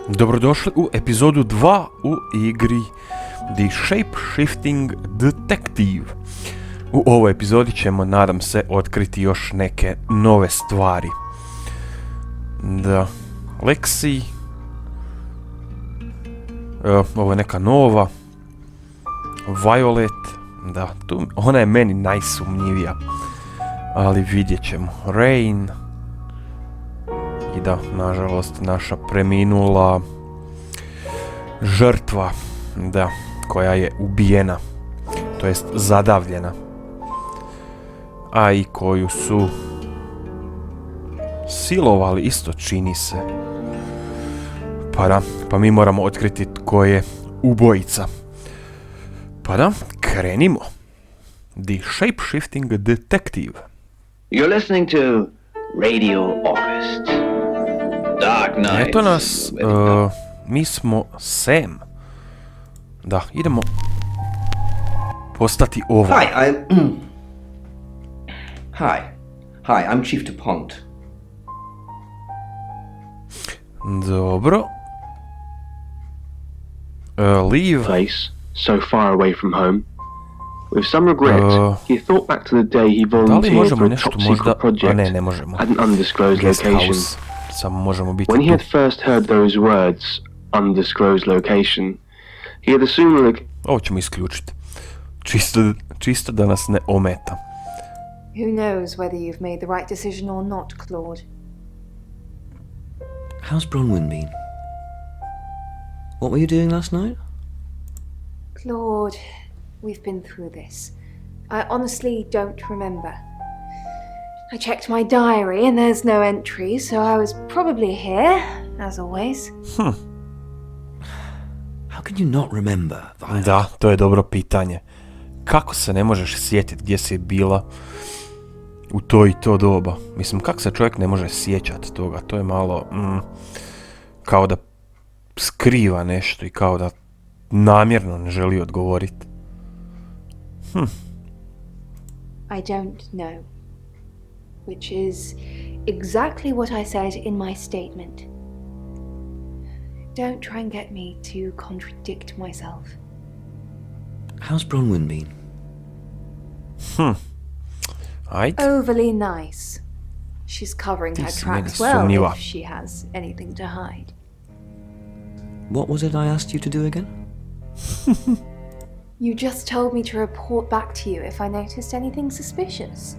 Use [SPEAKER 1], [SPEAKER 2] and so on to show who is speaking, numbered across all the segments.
[SPEAKER 1] Dobrodošli u epizodu 2 u igri The Shapeshifting Detective. U ovoj epizodi ćemo, nadam se, otkriti još neke nove stvari. Da, Lexi, ovo je neka nova, Violet, da, ona je meni najsumnjivija, ali vidjet ćemo. Rain, i da, nažalost, naša preminula žrtva, da, koja je ubijena, to jest zadavljena, a i koju su silovali, isto čini se. Pa da, pa mi moramo otkriti tko je ubojica. Pa da, krenimo. The Shapeshifting Detective.
[SPEAKER 2] You're listening to Radio August. Dark nights.
[SPEAKER 1] Eto nas, mi smo Sam. Da, idemo postati ovo.
[SPEAKER 3] Hi, I'm Chief DuPont.
[SPEAKER 1] Dobro. Leave.
[SPEAKER 4] Place, so far away from home. With some regret, he thought back to the day he volunteered for a top-secret project at an undisclosed location.
[SPEAKER 1] Samo možemo biti
[SPEAKER 4] When he
[SPEAKER 1] tu.
[SPEAKER 4] had first heard those words, undisclosed location, he had assumed that
[SPEAKER 1] Ovo ćemo isključiti. Čisto da nas ne ometa.
[SPEAKER 5] Who knows whether you've made the right decision or not, Claude?
[SPEAKER 3] How's Bronwyn been? What were you doing last night?
[SPEAKER 5] Claude, we've been through this. I honestly don't remember. I checked my diary and there's no entry, so I was probably here, as always.
[SPEAKER 3] How can you not remember, Violet?
[SPEAKER 1] Da, to je dobro pitanje. Kako se ne možeš sjetiti gdje si bila u to i to doba? Mislim, kako se čovjek ne može sjećati toga? To je malo kao da skriva nešto i kao da namjerno ne želi odgovoriti.
[SPEAKER 5] I don't know. Which is exactly what I said in my statement. Don't try and get me to contradict myself.
[SPEAKER 3] How's Bronwyn been?
[SPEAKER 1] Ajde.
[SPEAKER 5] Overly nice. She's covering her
[SPEAKER 1] Ti si
[SPEAKER 5] tracks
[SPEAKER 1] meni
[SPEAKER 5] well
[SPEAKER 1] sumnjiva.
[SPEAKER 5] if she has anything to hide.
[SPEAKER 3] What was it I asked you to do again?
[SPEAKER 5] You just told me to report back to you if I noticed anything suspicious.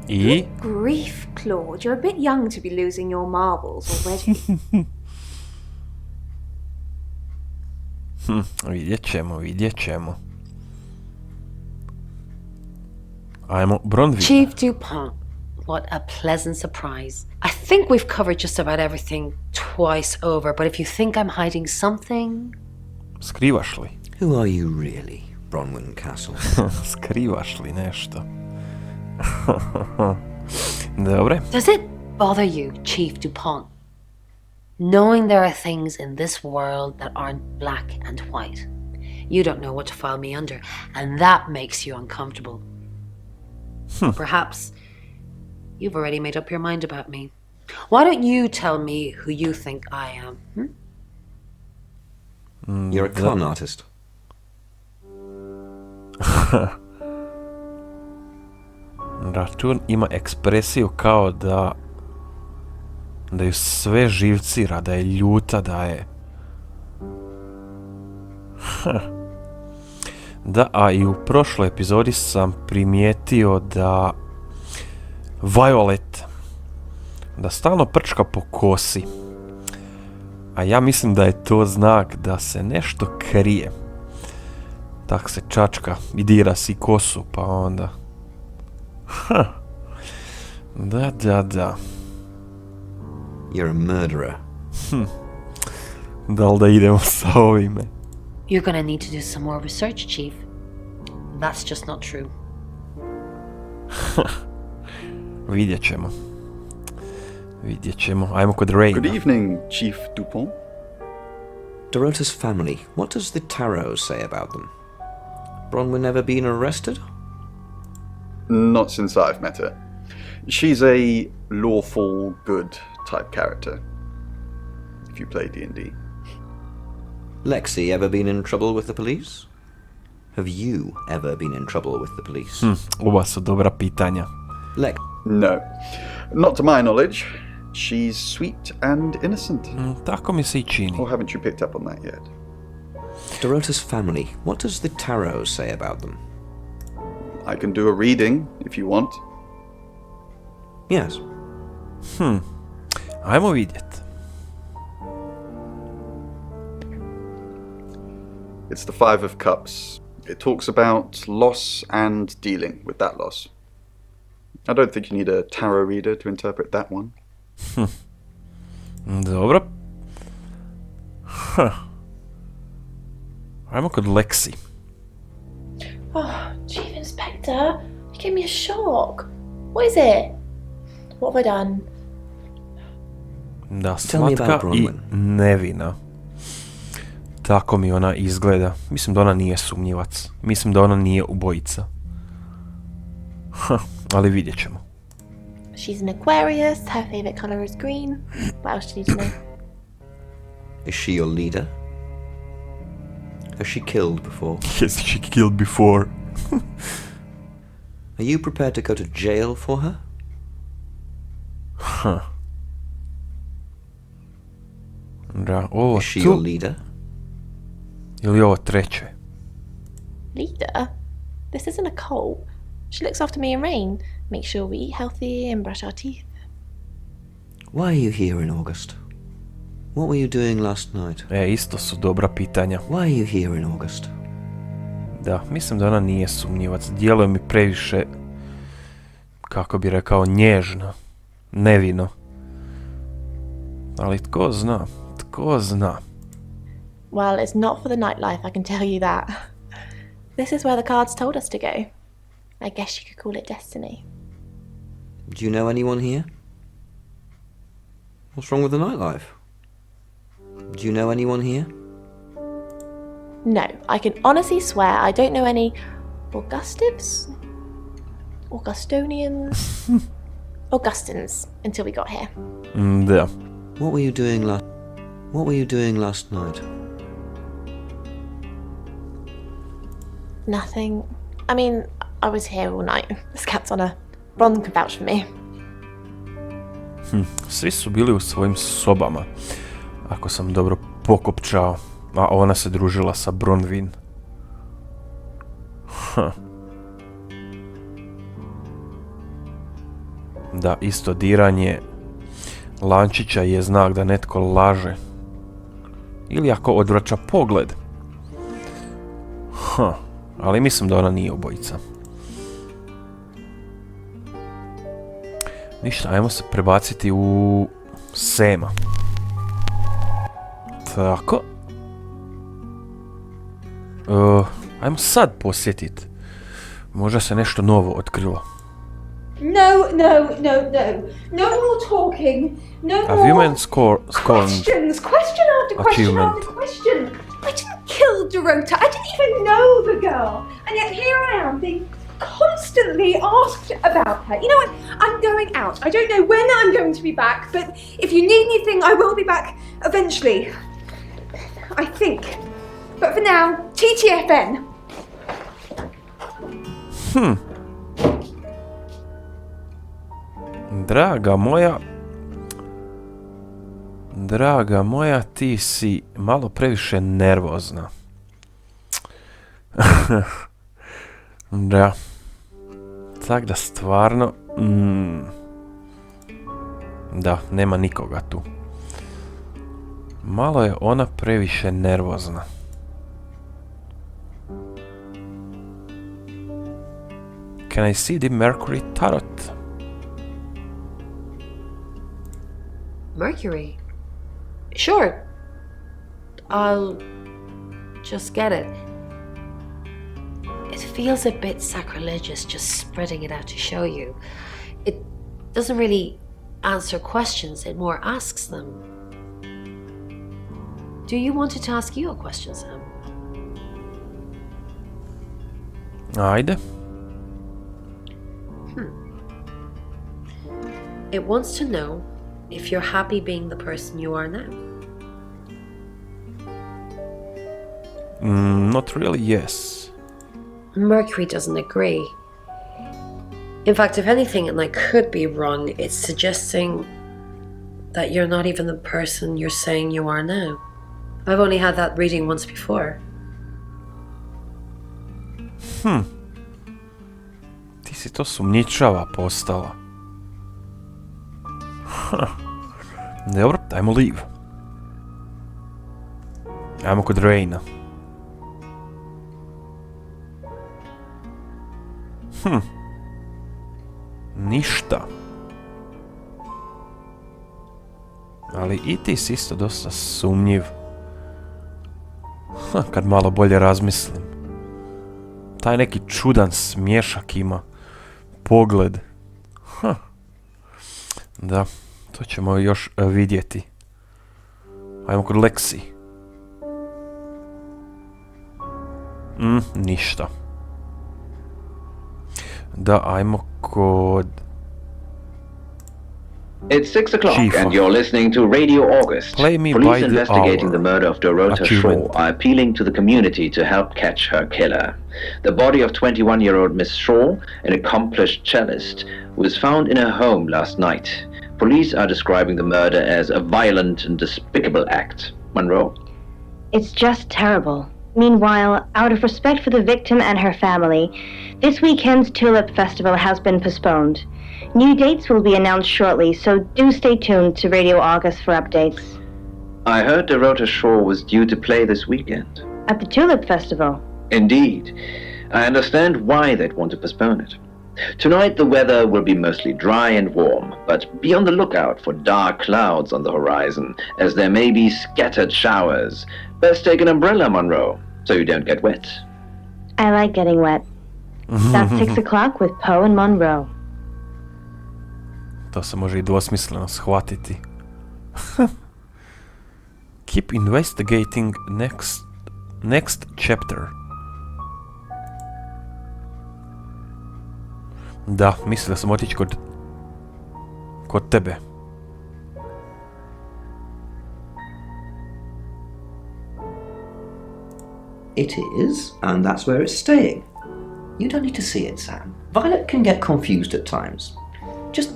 [SPEAKER 1] I?
[SPEAKER 5] Grief, Claude, you're a bit young to be losing your marbles already.
[SPEAKER 1] Vidjet ćemo. Ajmo, Bronwyn.
[SPEAKER 6] Chief DuPont, what a pleasant surprise. I think we've covered just about everything twice over, but if you think I'm hiding something...
[SPEAKER 1] Skrivaš li?
[SPEAKER 3] Who are you really, Bronwyn Castle?
[SPEAKER 1] Skrivaš li nešto? Dobre.
[SPEAKER 6] Does it bother you, Chief DuPont, knowing there are things in this world that aren't black and white? You don't know what to file me under, and that makes you uncomfortable. Perhaps you've already made up your mind about me. Why don't you tell me who you think I am?
[SPEAKER 3] You're a con artist.
[SPEAKER 1] Račun ima ekspresiju kao da ju sve živcira, da je ljuta, da je... Da, a i u prošloj epizodi sam primijetio da Violet da stalno prčka po kosi. A ja mislim da je to znak da se nešto krije. Tak se čačka i dira si kosu, pa onda... Da.
[SPEAKER 3] You're a murderer.
[SPEAKER 1] Da li da idemo sa ovime?
[SPEAKER 6] You're gonna need to do some more research, Chief. That's just not true.
[SPEAKER 1] Vidjet ćemo. Ajmo kod Raina.
[SPEAKER 7] Good evening, Chief DuPont.
[SPEAKER 3] Dorota's family, what does the tarot say about them? Bronwyn ever been arrested?
[SPEAKER 7] Not since I've met her. She's a lawful good type character. if you play D&D.
[SPEAKER 3] Lexi ever been in trouble with the police? Have you ever been in trouble with the police?
[SPEAKER 1] Ova su dobra pitanja.
[SPEAKER 7] No. Not to my knowledge. She's sweet and innocent.
[SPEAKER 1] Tako mi se I čini.
[SPEAKER 7] Or haven't you picked up on that yet?
[SPEAKER 3] Dorota's family. What does the tarot say about them?
[SPEAKER 7] I can do a reading, if you want.
[SPEAKER 3] Yes.
[SPEAKER 1] Ajmo vidjet.
[SPEAKER 7] It's the Five of Cups. It talks about loss and dealing with that loss. I don't think you need a tarot reader to interpret that one.
[SPEAKER 1] Dobro. Ajmo kod Lexi.
[SPEAKER 8] Oh, Chief Inspector, you gave me a shock. What is it? What have I done?
[SPEAKER 1] Da, slatka I nevina. Tako mi ona izgleda. Mislim da ona nije sumnjivac. Mislim da ona nije ubojica. Ali vidjet ćemo.
[SPEAKER 8] She's an Aquarius, her favorite color is green. What else do you need to know?
[SPEAKER 3] Is she your leader? Has she killed before?
[SPEAKER 1] Yes, she killed before.
[SPEAKER 3] Are you prepared to go to jail for her?
[SPEAKER 1] Da, ovo
[SPEAKER 3] Is she your leader?
[SPEAKER 1] Ili ovo treće?
[SPEAKER 8] Leader? This isn't a cult. She looks after me and Rain, make sure we eat healthy and brush our teeth.
[SPEAKER 3] Why are you here in August? What were you doing last night?
[SPEAKER 1] Isto su dobra pitanja.
[SPEAKER 3] Why are you here in August?
[SPEAKER 1] Da, mislim da ona nije sumnjivac. Djeluje mi previše, kako bi rekao, nježno, nevino. Ali tko zna, tko zna.
[SPEAKER 8] Well, it's not for the nightlife, I can tell you that. This is where the cards told us to go. I guess you could call it destiny.
[SPEAKER 3] Do you know anyone here? What's wrong with the nightlife? Do you know anyone here?
[SPEAKER 8] No, I can honestly swear I don't know any Augustives? Augustonians? Augustins until we got here.
[SPEAKER 1] Da.
[SPEAKER 3] What were you doing last night?
[SPEAKER 8] Nothing. I mean, I was here all night. This cat's on her. Bron can vouch for me.
[SPEAKER 1] Svi su bili u svojim sobama, ako sam dobro pokopčao, a ona se družila sa Bronwyn. Da, isto diranje lančića je znak da netko laže. Ili ako odvraća pogled. Ali mislim da ona nije ubojica. Ništa, ajmo se prebaciti u Sema. Tako. Ajmo sad posjetit. Možda se nešto novo otkrilo.
[SPEAKER 5] No. No more talking. No more questions. Question after question after question. I didn't kill Dorota. I didn't even know the girl. And yet here I am being constantly asked about her. You know what? I'm going out. I don't know when I'm going to be back, but if you need anything, I will be back eventually. I think. But for now, TTFN.
[SPEAKER 1] Draga moja, ti si malo previše nervozna. Da. Tak da stvarno... Da, nema nikoga tu. Malo je ona previše nervozna. Can I see the Mercury Tarot?
[SPEAKER 6] Mercury? Sure. I'll just get it. It feels a bit sacrilegious just spreading it out to show you. It doesn't really answer questions, it more asks them. Do you want it to ask you a question, Sam?
[SPEAKER 1] Ajde.
[SPEAKER 6] It wants to know if you're happy being the person you are now.
[SPEAKER 1] Not really, yes.
[SPEAKER 6] Mercury doesn't agree. In fact, if anything, and I could be wrong, it's suggesting that you're not even the person you're saying you are now. I've only had that reading once before.
[SPEAKER 1] Ti si to sumnjičava postala. Dobro, ajmo leave. Ajmo kod Raina. Ništa. Ali i ti si isto dosta sumnjiv. Kad malo bolje razmislim. Taj neki čudan smješak ima. Pogled. Da, to ćemo još vidjeti. Ajmo kod Lexi. Ništa. Da, ajmo kod...
[SPEAKER 2] It's 6 o'clock and you're listening to Radio August. Police investigating the murder of Dorota Shaw are appealing to the community to help catch her killer. The body of 21-year-old Miss Shaw, an accomplished cellist, was found in her home last night. Police are describing the murder as a violent and despicable act. Monroe?
[SPEAKER 9] It's just terrible. Meanwhile, out of respect for the victim and her family, this weekend's Tulip Festival has been postponed. New dates will be announced shortly, so do stay tuned to Radio August for updates.
[SPEAKER 2] I heard Dorota Shaw was due to play this weekend.
[SPEAKER 9] At the Tulip Festival?
[SPEAKER 2] Indeed. I understand why they'd want to postpone it. Tonight the weather will be mostly dry and warm, but be on the lookout for dark clouds on the horizon, as there may be scattered showers. Best take an umbrella, Monroe, so you don't get wet.
[SPEAKER 9] I like getting wet. That's 6 o'clock with Poe and Monroe.
[SPEAKER 1] To se može i dvosmisleno shvatiti. Keep investigating next chapter. Da, mislila sam otići kod tebe.
[SPEAKER 3] It is, and that's where it's staying. You don't need to see it, Sam. Violet can get confused at times. Just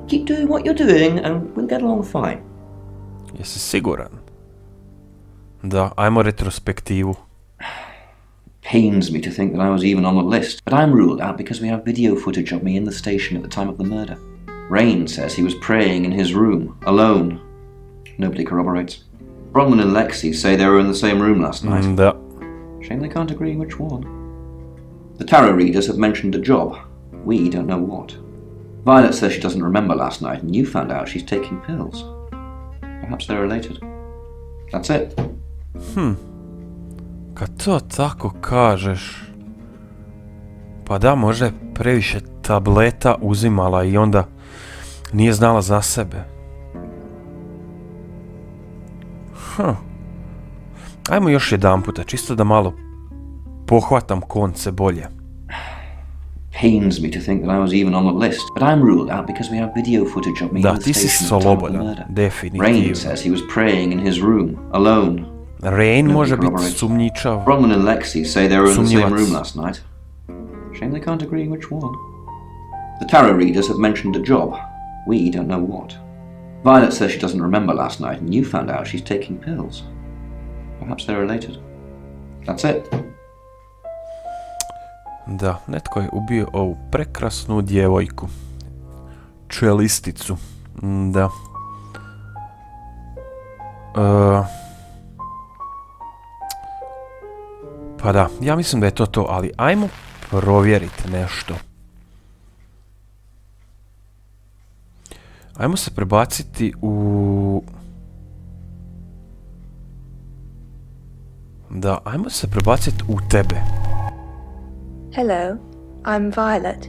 [SPEAKER 3] keep doing what you're doing and we'll get along fine.
[SPEAKER 1] Jesi siguran? Da, ajmo retrospektivu.
[SPEAKER 3] Pains me to think that I was even on the list, but I'm ruled out because we have video footage of me in the station at the time of the murder. Rain says he was praying in his room, alone. Nobody corroborates. Bronwyn and Lexi say they were in the same room last night.
[SPEAKER 1] Da.
[SPEAKER 3] Shame they can't agree which one. The tarot readers have mentioned a job. We don't know what. Violet says she doesn't remember last night, and you found out she's taking pills. Perhaps they're related. That's it.
[SPEAKER 1] Kad to tako kažeš... Pa da, možda je previše tableta uzimala i onda nije znala za sebe. Ajmo još jedan puta, čisto da malo pohvatam konce bolje.
[SPEAKER 3] Pains me to think that I was even on the list, but I'm ruled out because we have video footage of me in the station at the time of the murder.
[SPEAKER 1] Definitivno.
[SPEAKER 3] Rain says he was praying in his room, alone.
[SPEAKER 1] Rain može biti sumnjičav.
[SPEAKER 3] Bronwyn and Lexi say they were in the same room last night. Shame they can't agree which one. The tarot readers have mentioned a job. We don't know what. Violet says she doesn't remember last night, and you found out she's taking pills. Perhaps they're related. That's it.
[SPEAKER 1] Da, netko je ubio ovu prekrasnu djevojku. Čelisticu. Da. Pa da, ja mislim da je to, ali ajmo provjeriti nešto. Ajmo se prebaciti u... Da, ajmo se prebaciti u tebe.
[SPEAKER 5] Hello, I'm Violet.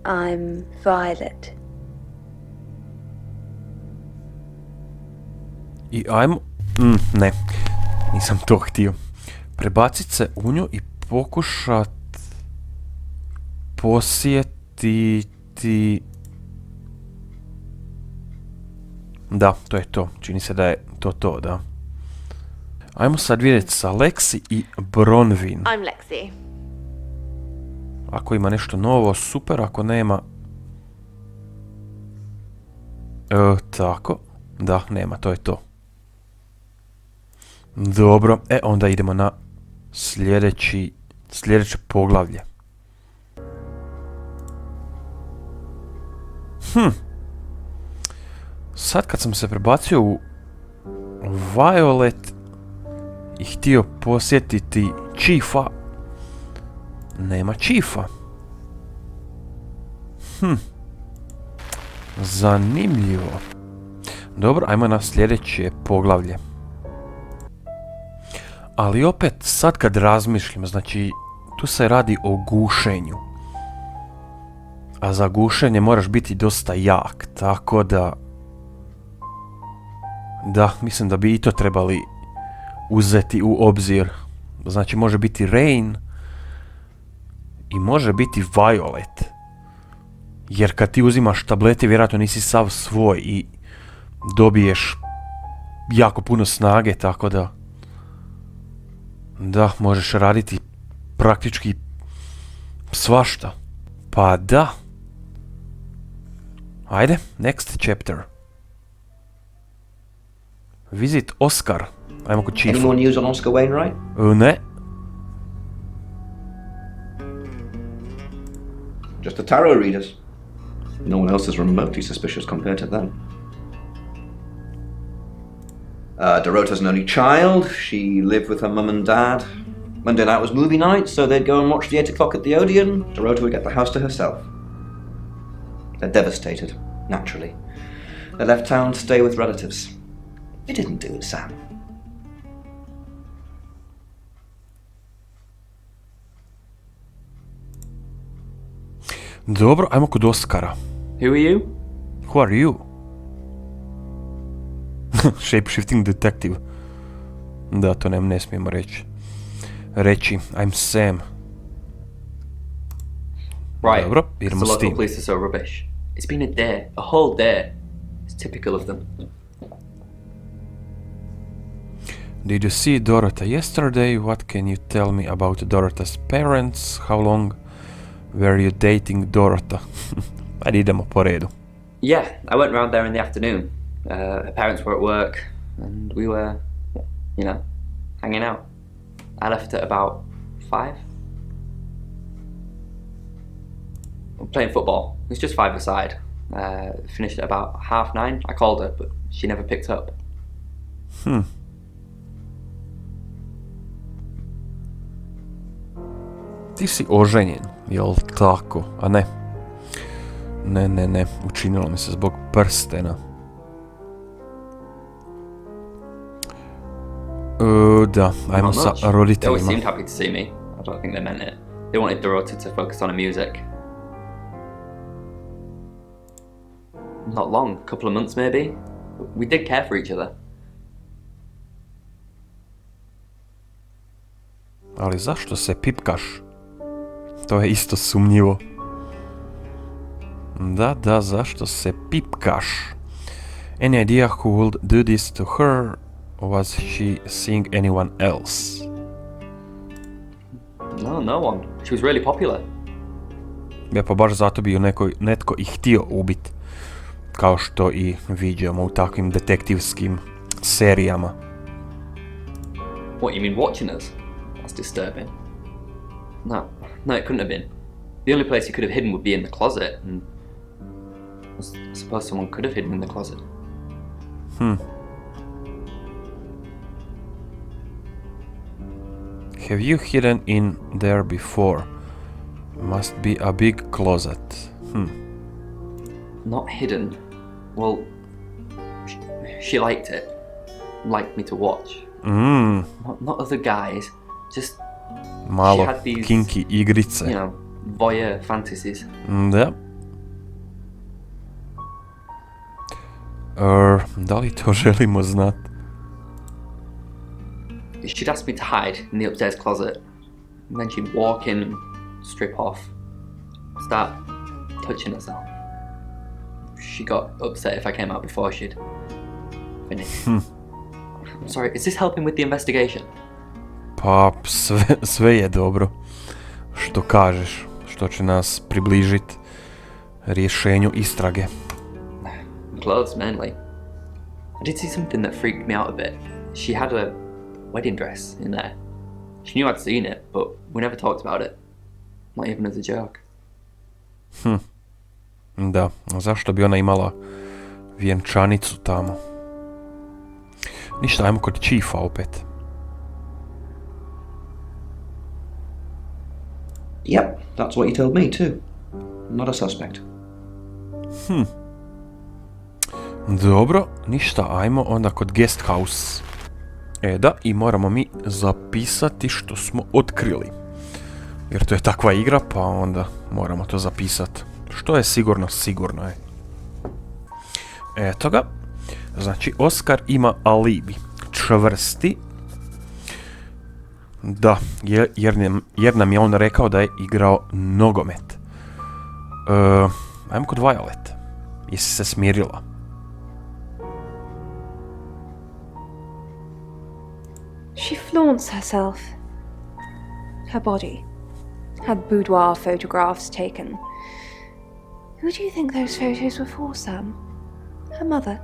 [SPEAKER 5] I'm Violet.
[SPEAKER 1] I ajmo... ne, nisam to htio. Prebacit se u nju i pokušat... posjetiti... Da, to je to. Čini se da je to, da. Ajmo sad vidjeti sa Lexi i Bronwyn.
[SPEAKER 8] I'm Lexi.
[SPEAKER 1] Ako ima nešto novo, super, ako nema... tako. Da, nema, to je to. Dobro, onda idemo na sljedeće poglavlje. Sad kad sam se prebacio u Violet i htio posjetiti Chiefa, nema Chiefa. Zanimljivo. Dobro, ajmo na sljedeće poglavlje. Ali opet, sad kad razmišljam, znači, tu se radi o gušenju. A za gušenje moraš biti dosta jak, tako da... Da, mislim da bi i to trebali uzeti u obzir. Znači, može biti Rain i može biti Violet. Jer kad ti uzimaš tablete, vjerojatno nisi sav svoj i dobiješ jako puno snage, tako da... Da, možeš raditi praktički svašta. Pa da. Ajde, next chapter. Visit Oscar. Ajmo kod Chiefa.
[SPEAKER 3] Any more news on Oscar Wainwright?
[SPEAKER 1] Ne.
[SPEAKER 3] Just the tarot readers. No one else is remotely suspicious compared to them. Dorota's an only child. She lived with her mum and dad. Monday night was movie night, so they'd go and watch the 8 o'clock at the Odeon. Dorota would get the house to herself. They're devastated, naturally. They left town to stay with relatives. You didn't do it, Sam.
[SPEAKER 1] Dobro, ajmo kod Oscara.
[SPEAKER 10] Who are you?
[SPEAKER 1] Who are you? Shapeshifting Detective. Da, to ne smijemo reći. I'm Sam.
[SPEAKER 10] Right.
[SPEAKER 1] Dobro, idemo
[SPEAKER 10] the
[SPEAKER 1] s tim.
[SPEAKER 10] local police are so rubbish. It's been a day, a whole day. It's typical of them.
[SPEAKER 1] Did you see Dorota yesterday? What can you tell me about Dorota's parents? How long were you dating Dorota? Ajde, idemo po redu.
[SPEAKER 10] Yeah, I went round there in the afternoon. Her parents were at work, and we were, hanging out. I left at about 5. Playing football. It was just 5-a-side. Finished at about 9:30. I called her, but she never picked up.
[SPEAKER 1] Ti si oženjen, jel tako? A ne. Ne. Učinilo mi se zbog prstena. Da, ajmo sa
[SPEAKER 10] They always
[SPEAKER 1] roditeljima.
[SPEAKER 10] seemed happy to see me. I don't think they meant it. They wanted Dorota to focus on her music. Not long, a couple of months maybe. We did care for each other.
[SPEAKER 1] Ali zašto se pipkaš? To je isto sumnjivo. Da, zašto se pipkaš? Any idea who would do this to her? Was she seeing anyone else?
[SPEAKER 10] No one. She was really popular.
[SPEAKER 1] Ja, pa baš zato bi ju netko i htio ubit. Kao što i viđamo u takvim detektivskim serijama.
[SPEAKER 10] What, you mean watching us? That's disturbing. No, it couldn't have been. The only place you could have hidden would be in the closet, and I suppose someone could have hidden in the closet.
[SPEAKER 1] Have you hidden in there before? Must be a big closet.
[SPEAKER 10] Not hidden. Well, she liked it. Liked me to watch. Not other guys. Just
[SPEAKER 1] Malo
[SPEAKER 10] she had these,
[SPEAKER 1] kinky igrice.
[SPEAKER 10] Voyeur fantasies.
[SPEAKER 1] Da. Da li to želimo znat?
[SPEAKER 10] She'd ask me to hide in the upstairs closet, and then she'd walk in and strip off, start touching herself. She got upset if I came out before she'd finished. Sorry, is this helping with the investigation?
[SPEAKER 1] Pa, sve je dobro. Što kažeš, što će nas približiti rješenju istrage.
[SPEAKER 10] Clothes, mainly. I did see something that freaked me out a bit. She had a wedding dress in there. She knew I'd seen it, but we never talked about it. Not even as a joke.
[SPEAKER 1] Da, zašto bi ona imala vjenčanicu tamo? Ništa, ajmo kod Chiefa opet.
[SPEAKER 3] Yep, that's what he told me too. Not a suspect.
[SPEAKER 1] Dobro, ništa, ajmo onda kod guest house. Da, i moramo mi zapisati što smo otkrili. Jer to je takva igra, pa onda moramo to zapisati. Što je sigurno, sigurno je. Eto ga. Znači, Oskar ima alibi. Čvrsti. Da, jer nam je on rekao da je igrao nogomet. Ajmo kod Violet. Jesi se smirila?
[SPEAKER 5] She flaunts herself. Her body. Had boudoir photographs taken. Who do you think those photos were for, Sam? Her mother.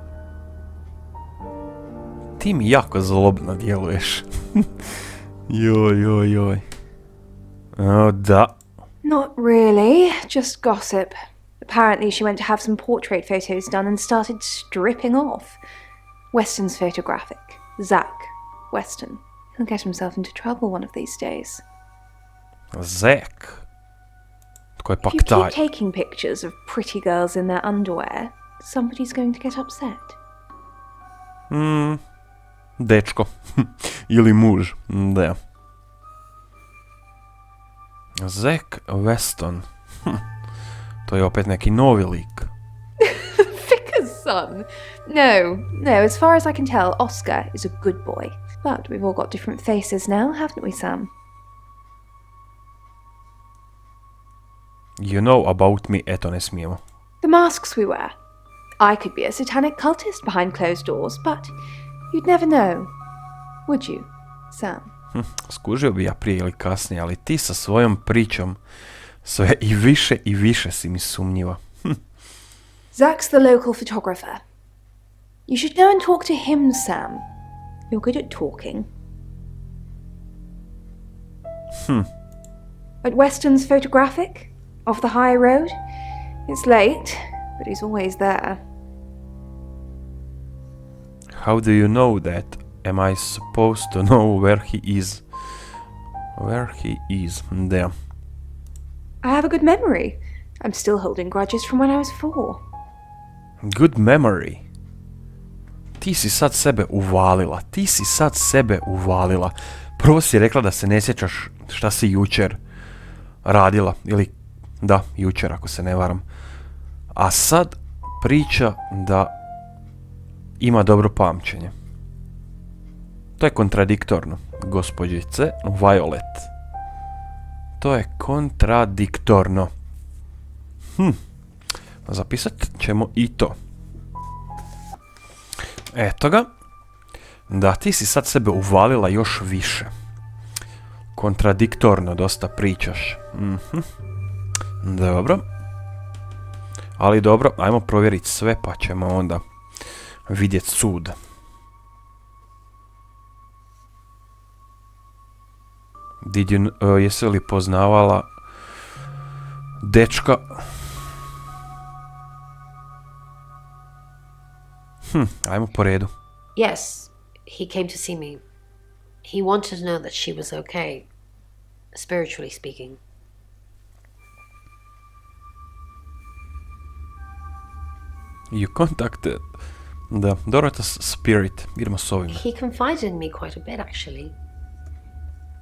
[SPEAKER 1] Ti mi jako zlobno djeluješ. Joj. Da.
[SPEAKER 5] Not really, just gossip. Apparently she went to have some portrait photos done and started stripping off. Weston's photographic. Zach Weston. He'll get himself into trouble one of these days.
[SPEAKER 1] Zach? Tko je pak
[SPEAKER 5] If you
[SPEAKER 1] taj?
[SPEAKER 5] keep taking pictures of pretty girls in their underwear, somebody's going to get upset.
[SPEAKER 1] Dečko. Ili muž. Da. Zach Weston. To je opet neki novi lik.
[SPEAKER 5] Vicar's son? No, as far as I can tell, Oscar is a good boy. But we've all got different faces now, haven't we, Sam?
[SPEAKER 1] You know about me, eto ne smijemo.
[SPEAKER 5] The masks we wear. I could be a satanic cultist behind closed doors, but you'd never know. Would you, Sam?
[SPEAKER 1] Skužio bi ja prije ili kasnije, ali ti sa svojom pričom sve i više si mi sumnjiva.
[SPEAKER 5] Zach's the local photographer. You should go and talk to him, Sam. You're good at talking. At Weston's photographic? Off the high road? It's late, but he's always there.
[SPEAKER 1] How do you know that? Am I supposed to know where he is? Where he is? There.
[SPEAKER 5] I have a good memory. I'm still holding grudges from when I was 4.
[SPEAKER 1] Good memory. Ti si sad sebe uvalila. Prvo si rekla da se ne sjećaš šta si jučer radila. Ili, da, jučer ako se ne varam. A sad priča da ima dobro pamćenje. To je kontradiktorno, gospođice Violet. To je kontradiktorno. Zapisat ćemo i to. Eto ga. Da, ti si sad sebe uvalila još više. Kontradiktorno dosta pričaš. Dobro. Ali dobro, ajmo provjeriti sve pa ćemo onda vidjeti sud. Jesi li poznavala dečka? Ajmo po redu.
[SPEAKER 6] Yes, he came to see me. He wanted to know that she was okay, spiritually speaking.
[SPEAKER 1] You contacted the Dorota's spirit. Idemo s ovime.
[SPEAKER 6] He confided in me quite a bit, actually.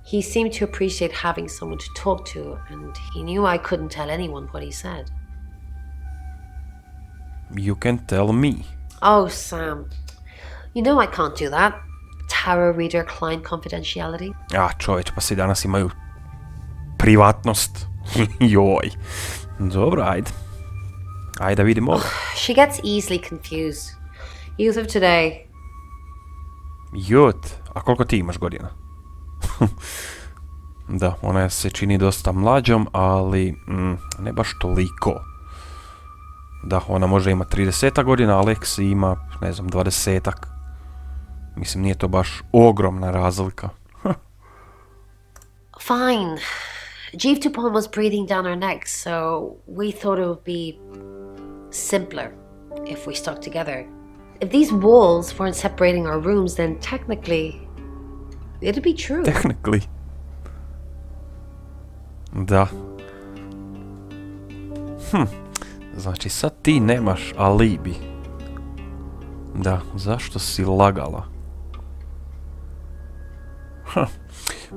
[SPEAKER 6] He seemed to appreciate having someone to talk to, and he knew I couldn't tell anyone what he said.
[SPEAKER 1] You can tell me.
[SPEAKER 6] Oh, Sam. You know I can't do that. Tarot reader client confidentiality.
[SPEAKER 1] Čovječ, pa svi danas imaju privatnost. Joj. Dobro, ajde. Ajde da vidimo ovo.
[SPEAKER 6] She gets easily confused. Youth of today.
[SPEAKER 1] Jot, a koliko ti imaš godina? Da, ona se čini dosta mlađom, ali ne baš toliko. Da, ona može ima 30 godina, a Lexi ima, ne znam, 20-ak. Mislim, nije to baš ogromna razlika.
[SPEAKER 6] Fine. Jeeve Dupont was breathing down our necks, so we thought it would be simpler if we stuck together. If these walls weren't separating our rooms, then technically, it'd be true.
[SPEAKER 1] Technically. Da. Znači, sad ti nemaš alibi. Da, zašto si lagala?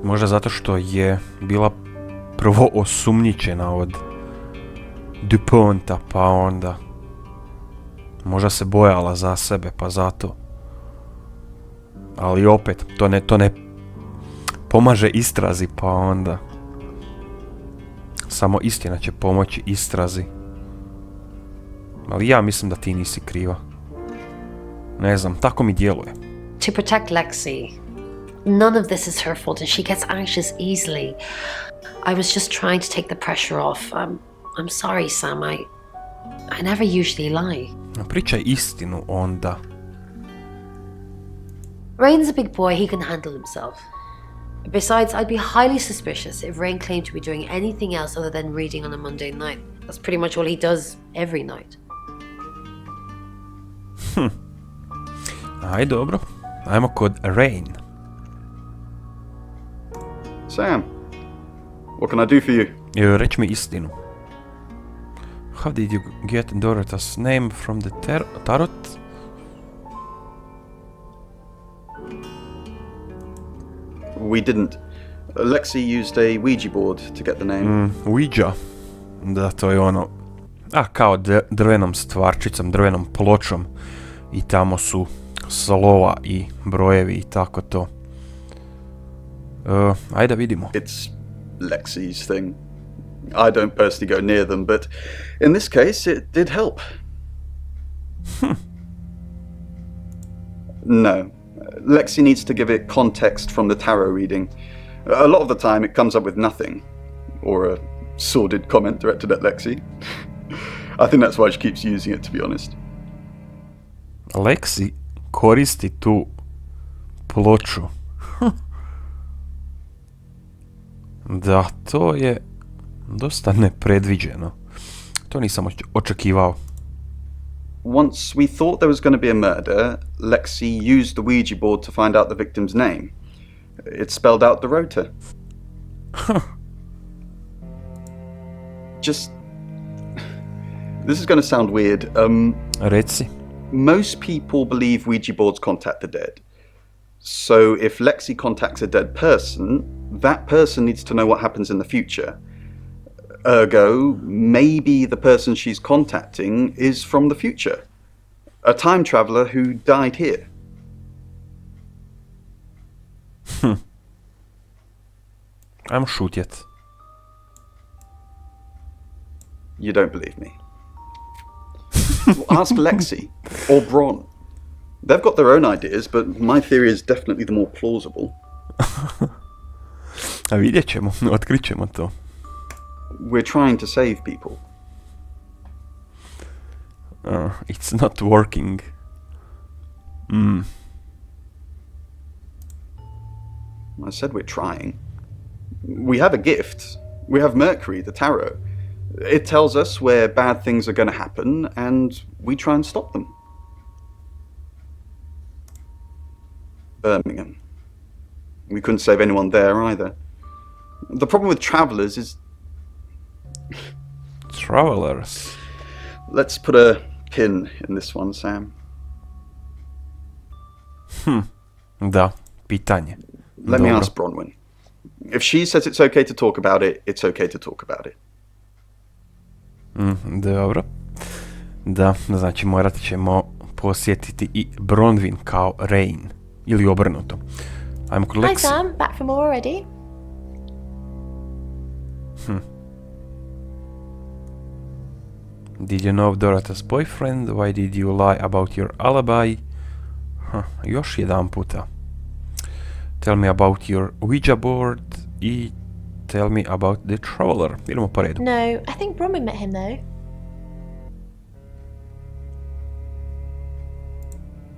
[SPEAKER 1] Možda zato što je bila prvo osumnjičena od Duponta, pa onda možda se bojala za sebe, pa zato. Ali opet, to ne pomaže istrazi, pa onda samo istina će pomoći istrazi. Ali ja mislim da ti nisi kriva. Ne znam, tako mi djeluje.
[SPEAKER 6] To protect Lexi. None of this is her fault and she gets anxious easily. I was just trying to take the pressure off. I'm sorry, Sam. I never usually lie.
[SPEAKER 1] Pričaj istinu onda.
[SPEAKER 6] Rain's a big boy, he can handle himself. Besides, I'd be highly suspicious if Rain claimed to be doing anything else other than reading on a Monday night. That's pretty much all he does every night.
[SPEAKER 1] Aj, dobro. Ajmo kod Rain.
[SPEAKER 7] Sam, what can I do for you?
[SPEAKER 1] Reći mi istinu. How did you get Dorota's name from the tarot?
[SPEAKER 7] We didn't. Lexi used a Ouija board to get the name.
[SPEAKER 1] Ouija? Da, to je ono... kao drvenom stvarčicom, drvenom pločom. I tamo su slova i brojevi i tako to. Ajde vidimo.
[SPEAKER 7] It's Lexi's thing. I don't personally go near them, but in this case it did help. No. Lexi needs to give it context from the tarot reading. A lot of the time it comes up with nothing. Or a sordid comment directed at Lexi. I think that's why she keeps using it, to be honest.
[SPEAKER 1] Lexi koristi tu ploču. Da, to je dosta nepredviđeno. To nisam očekivao.
[SPEAKER 7] Once we thought there was going to be a murder, Lexi used the Ouija board to find out the victim's name. It spelled out Dorota. Just... This is going to sound weird.
[SPEAKER 1] Reci.
[SPEAKER 7] Most people believe Ouija boards contact the dead. So if Lexi contacts a dead person, that person needs to know what happens in the future. Ergo, maybe the person she's contacting is from the future. A time traveler who died here.
[SPEAKER 1] I'm šutjet.
[SPEAKER 7] You don't believe me. Ask Lexi or Bron. They've got their own ideas, but my theory is definitely the more plausible.
[SPEAKER 1] A vidjet ćemo, otkrit ćemo to.
[SPEAKER 7] We're trying to save people.
[SPEAKER 1] It's not working.
[SPEAKER 7] I said we're trying. We have a gift. We have Mercury, the tarot. It tells us where bad things are going to happen, and we try and stop them. Birmingham. We couldn't save anyone there either. The problem with travelers is...
[SPEAKER 1] Travelers?
[SPEAKER 7] Let's put a pin in this one, Sam.
[SPEAKER 1] Da, pitanje.
[SPEAKER 7] Let me ask Bronwyn. If she says it's okay to talk about it, it's okay to talk about it.
[SPEAKER 1] Dobro. Da, znači morat ćemo posjetiti i Bronwyn kao Rain. Ili obrnuto. Ajmo kod Lexi.
[SPEAKER 8] Hi Sam, back from more already?
[SPEAKER 1] Did you know Dorota's boyfriend? Why did you lie about your alibi? Još jedan puta. Tell me about your Ouija board i tell me about the traveler. Idemo po redu.
[SPEAKER 8] No, I think Bronwyn met him though.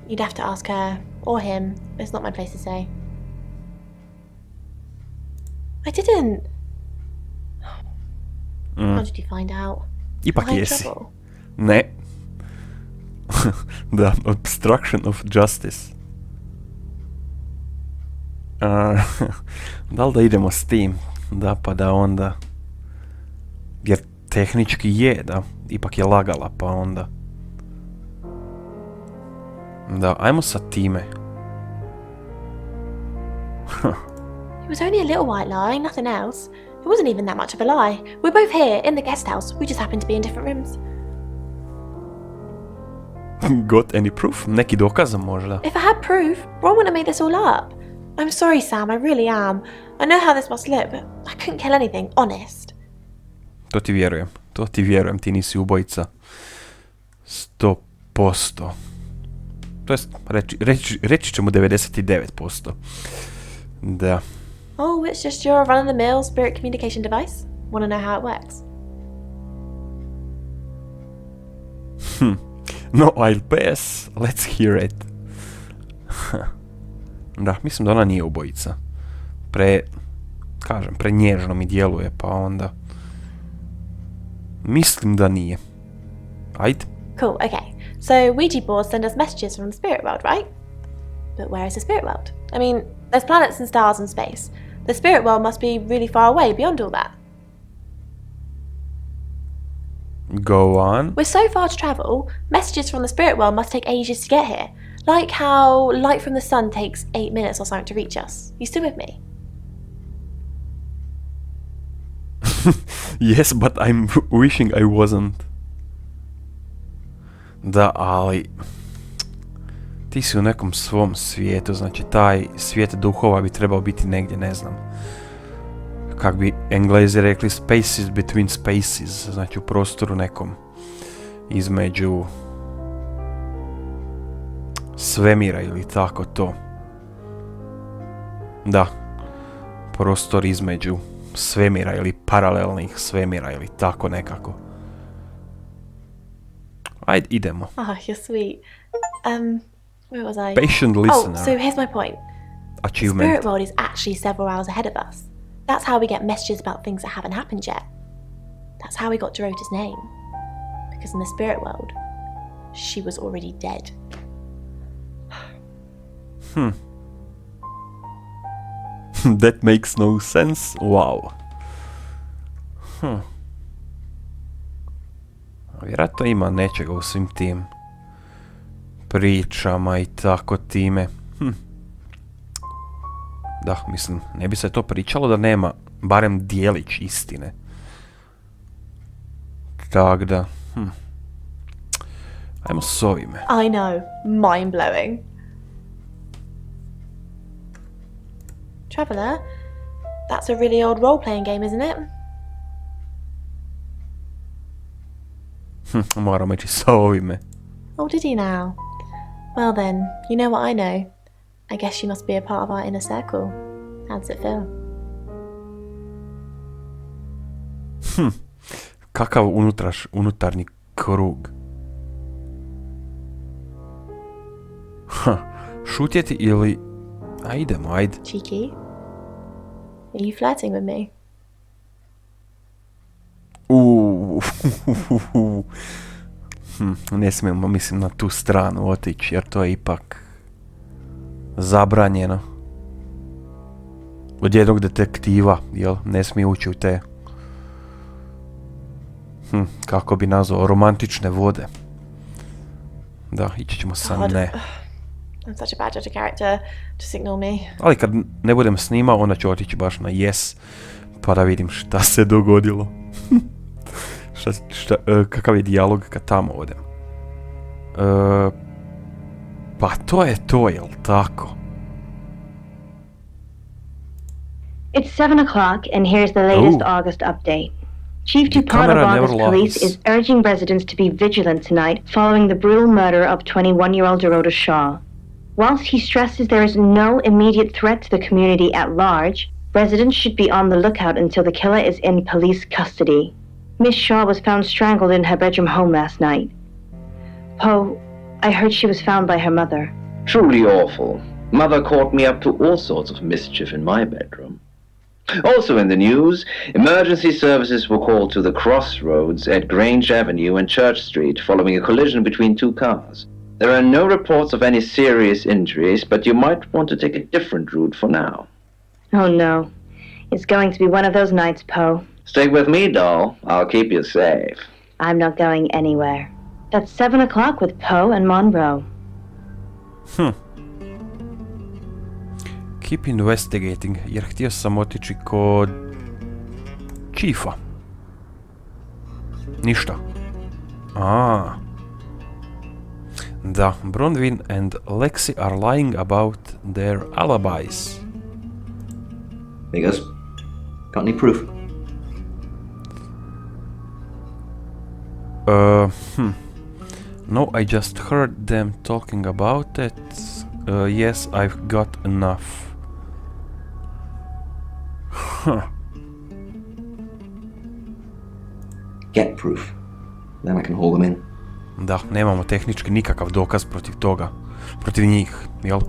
[SPEAKER 8] You'd have to ask her, or him. It's not my place to say. I didn't. How did you find out?
[SPEAKER 1] Ipak jesi. Ne. The obstruction of justice. Da li da idemo s tim? Da, pa da onda... Jer tehnički je, da. Ipak je lagala, pa onda... Da, ajmo sa time.
[SPEAKER 8] It was only a little white lie, nothing else. It wasn't even that much of a lie. We're both here, in the guest house. We just happen to be in different rooms.
[SPEAKER 1] Got any proof? Neki dokaz možda?
[SPEAKER 8] If I had proof, Ron wouldn't have made this all up. I'm sorry, Sam, I really am. I know how this must look, but I couldn't kill anything, honest.
[SPEAKER 1] To ti vjerujem, ti nisi ubojica. 100%. To jest, reći ćemo 99%. Da.
[SPEAKER 8] Oh, it's just your run-of-the-mill spirit communication device? Want to know how it works?
[SPEAKER 1] No, I'll pass. Let's hear it. Da, mislim da ona nije ubojica. Pre nježno mi djeluje, pa onda... Mislim da nije. Ajde.
[SPEAKER 8] Cool, okay. So Ouija boards send us messages from the spirit world, right? But where is the spirit world? I mean, there's planets and stars in space. The spirit world must be really far away beyond all that.
[SPEAKER 1] Go on.
[SPEAKER 8] We're so far to travel, messages from the spirit world must take ages to get here. Like how light from the sun takes 8 minutes or something to reach us. You still with me?
[SPEAKER 1] Yes, but I'm wishing I wasn't. Da, ali... Ti si u nekom svom svijetu, znači taj svijet duhova bi trebao biti negdje, ne znam. Kak bi Englezi rekli, spaces between spaces, znači u prostoru nekom između svemira ili tako to. Da, prostor između svemira ili paralelnih svemira ili tako nekako. Ajde, idemo.
[SPEAKER 8] Oh, you're sweet. Where was I?
[SPEAKER 1] Patient listener.
[SPEAKER 8] Oh, so here's my point.
[SPEAKER 1] Achievement.
[SPEAKER 8] The spirit world is actually several hours ahead of us. That's how we get messages about things that haven't happened yet. That's how we got Dorota's name. Because in the spirit world, she was already dead.
[SPEAKER 1] That makes no sense. Wow. Vjerojatno ima nečega u svim tim pričama i tako time. Da, mislim, ne bi se to pričalo da nema barem dijelić istine. Tak da, ajmo s ovime.
[SPEAKER 8] I know, mind-blowing. Traveller, that's a really old role-playing game, isn't it?
[SPEAKER 1] Moramo ići s ovime.
[SPEAKER 8] Oh, did he now? Well then, you know what I know. I guess you must be a part of our inner circle. How does it feel?
[SPEAKER 1] Kakav unutarnji krug. Šutjeti ili... idemo, ajde.
[SPEAKER 8] Cheeky? Are you flirting with me?
[SPEAKER 1] Ne smijemo, mislim, na tu stranu otići, jer to je ipak zabranjeno. Od jednog detektiva, jel? Ne smije ući u te, kako bi nazvao, romantične vode. Da, ići ćemo sa ne.
[SPEAKER 8] I'm such a bad judge of character. Just ignore me.
[SPEAKER 1] Ali kad ne budem snimao, onda ću otići baš na yes, pa da vidim šta se dogodilo. Kakav je dijalog kad tamo odem. Pa to je to, jel tako?
[SPEAKER 9] It's 7 o'clock and here's the latest August update. Chief Dupont of August Police is urging residents to be vigilant tonight following the brutal murder of 21-year-old Dorota Shaw. Whilst he stresses there is no immediate threat to the community at large, residents should be on the lookout until the killer is in police custody. Miss Shaw was found strangled in her bedroom home last night. Poe, I heard she was found by her mother.
[SPEAKER 2] Truly awful. Mother caught me up to all sorts of mischief in my bedroom. Also in the news, emergency services were called to the crossroads at Grange Avenue and Church Street following a collision between two cars. There are no reports of any serious injuries, but you might want to take a different route for now.
[SPEAKER 9] Oh no. It's going to be one of those nights, Poe.
[SPEAKER 2] Stay with me, doll. I'll keep you safe.
[SPEAKER 9] I'm not going anywhere. That's 7 o'clock with Poe and Monroe.
[SPEAKER 1] Keep investigating, jer htio sam otići kod Chiefa. Ništa. Da, Bronwyn and Lexi are lying about their alibis.
[SPEAKER 3] Because, got any proof?
[SPEAKER 1] No, I just heard them talking about it. Yes, I've got enough.
[SPEAKER 3] Get proof. Then I can hold them in.
[SPEAKER 1] Da, nemamo tehnički nikakav dokaz protiv toga. Protiv njih, jel?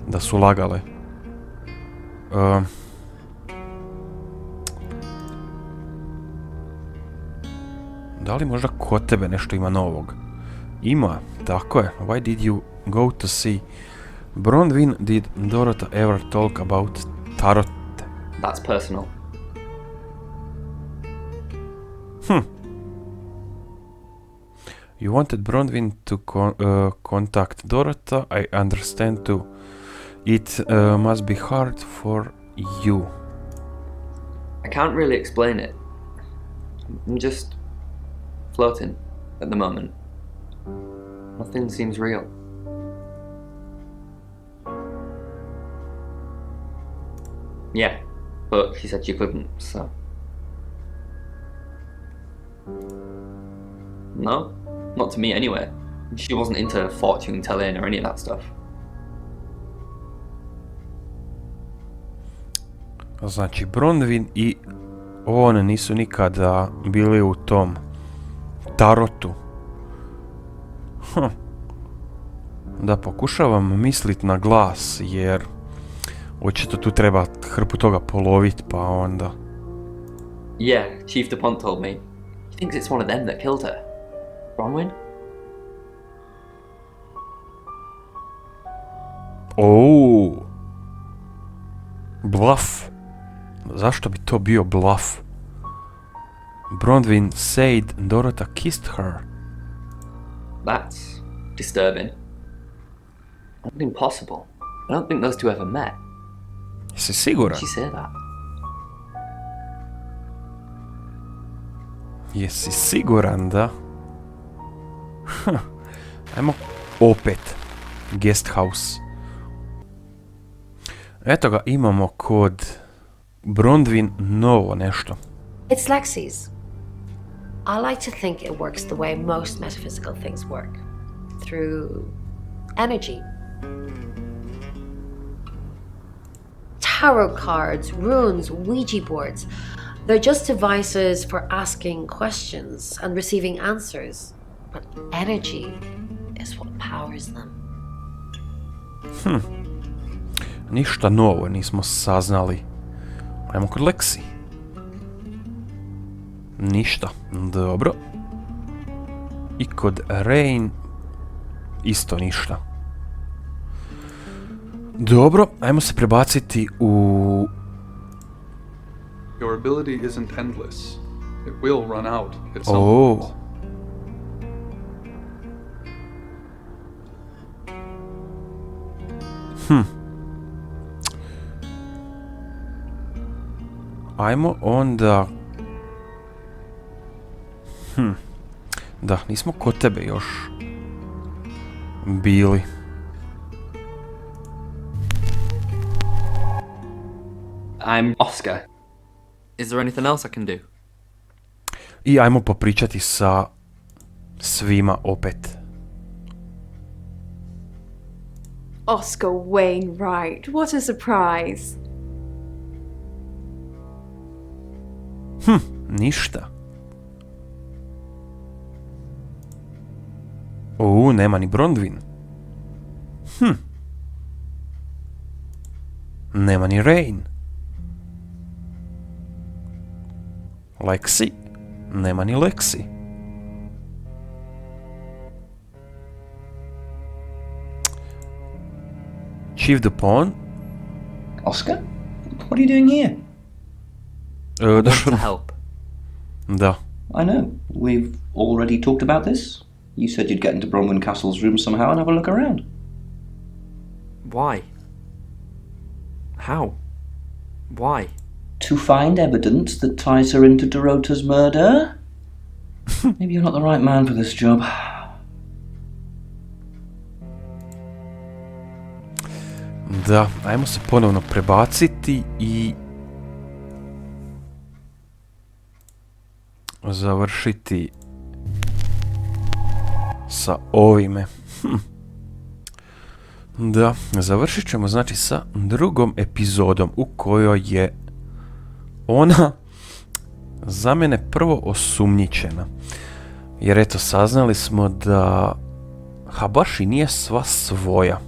[SPEAKER 1] Da su lagale. Da li možda kod tebe nešto ima novog? Ima, tako je. Why did you go to see Bronwyn? Did Dorota ever talk about tarot?
[SPEAKER 10] That's personal.
[SPEAKER 1] You wanted Bronwyn to contact Dorota. I understand too. It must be hard for you.
[SPEAKER 10] I can't really explain it. I'm just floating at the moment. Nothing seems real. Yeah, but she said she couldn't, so... No, not to me anyway. She wasn't into fortune telling or any of that stuff.
[SPEAKER 1] Znači, Bronwyn i on nisu nikada bili u tom tarotu. Da, pokušavam mislit na glas, jer očito tu treba hrpu toga polovit, pa onda...
[SPEAKER 10] Yeah, Chief DuPont told me. He thinks it's one of them that killed her. Bronwyn?
[SPEAKER 1] Oh, bluff. Zašto bi to bio bluff? Bronwyn said Dorota kissed her.
[SPEAKER 10] That's disturbing. Not impossible. I don't think those two ever met.
[SPEAKER 1] Jesi siguran?
[SPEAKER 10] Did she say that?
[SPEAKER 1] Jesi siguran da? Ajmo opet. Guest house. Eto ga, imamo kod Bronwyn novo nešto.
[SPEAKER 6] It's Lexi's. I like to think it works the way most metaphysical things work. Through energy. Tarot cards, runes, Ouija boards. They're just devices for asking questions and receiving answers. But energy is what powers them.
[SPEAKER 1] Ništa novo nismo saznali. Ajmo kod Lexi. Ništa. Dobro. I kod Rain isto ništa. Dobro, ajmo se prebaciti u...
[SPEAKER 11] Your ability isn't endless. It will run out at some point.
[SPEAKER 1] Ajmo onda... Da, nismo kod tebe još bili.
[SPEAKER 10] I'm Oscar. Is there anything else I can do?
[SPEAKER 1] I ajmo popričati sa svima opet.
[SPEAKER 5] Oscar Wainwright, what a surprise.
[SPEAKER 1] Ništa. Nema ni Bronwyn. Nema ni Rain. Lexi. Nema ni Lexi. Chief DuPont.
[SPEAKER 3] Oscar? What are you doing here?
[SPEAKER 10] Want to help.
[SPEAKER 1] Da.
[SPEAKER 3] I know. We've already talked about this. You said you'd get into Bronwyn Castle's room somehow and have a look around.
[SPEAKER 10] Why? How? Why?
[SPEAKER 3] To find evidence that ties her into Dorota's murder? Maybe you're not the right man for this job.
[SPEAKER 1] Da, ajmo se ponovno prebaciti i završiti sa ovime. Da, završit ćemo znači sa drugom epizodom u kojoj je ona za mene prvo osumnjičena. Jer eto, saznali smo da baš i nije sva svoja.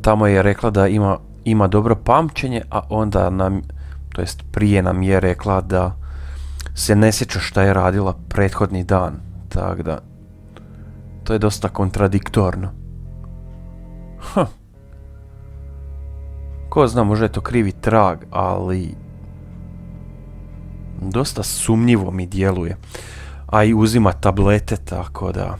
[SPEAKER 1] Tamo je rekla da ima dobro pamćenje, a onda to jest prije nam je rekla da se ne sjeća šta je radila prethodni dan. Tako da, to je dosta kontradiktorno. Ko zna, možda je to krivi trag, ali dosta sumnjivo mi djeluje. A i uzima tablete, tako da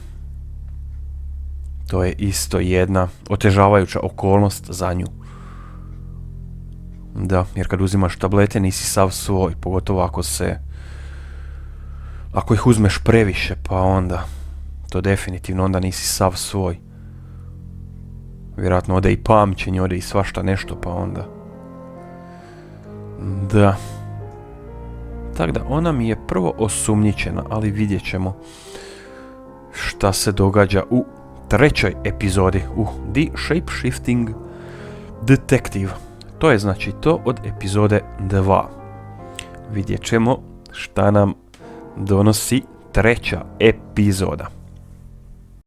[SPEAKER 1] to je isto jedna otežavajuća okolnost za nju. Da, jer kad uzimaš tablete nisi sav svoj, pogotovo ako ih uzmeš previše, pa onda to definitivno onda nisi sav svoj. Vjerojatno ode i pamćenje, ode i svašta nešto, pa onda da. Tako da, ona mi je prvo osumnjičena, ali vidjet ćemo šta se događa u trećoj epizodi, u The Shapeshifting Detective. To je znači to od epizode 2. Vidjet ćemo šta nam donosi treća epizoda.